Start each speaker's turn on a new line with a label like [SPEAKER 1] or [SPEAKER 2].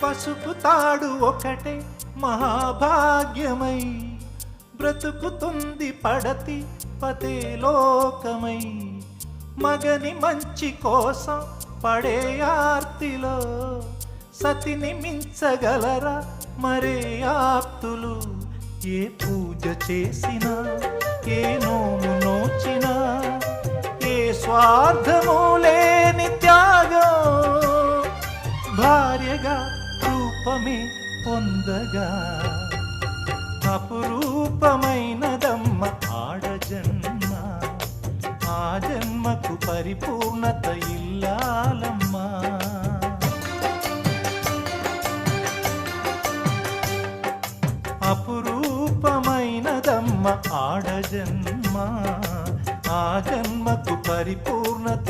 [SPEAKER 1] పసుపు తాడు ఒకటే మహాభాగ్యమై బ్రతుకుతుంది పడతి పదే లోకమై. మగని మంచి కోసం పడే ఆర్తిలో సతిని మించగలరా మరే ఆప్తులు. ఏ పూజ చేసినా ఏ నోము నోచినా ఏ స్వార్థము లేని త్యాగం భార్యగా రూపమే పొందగా. అపురూపమైనదమ్మ ఆడజన్మ, ఆ జన్మకు పరిపూర్ణత ఇల్లాలమ్మా. అపురూపమైనదమ్మ ఆడజన్మ, ఆ జన్మకు పరిపూర్ణత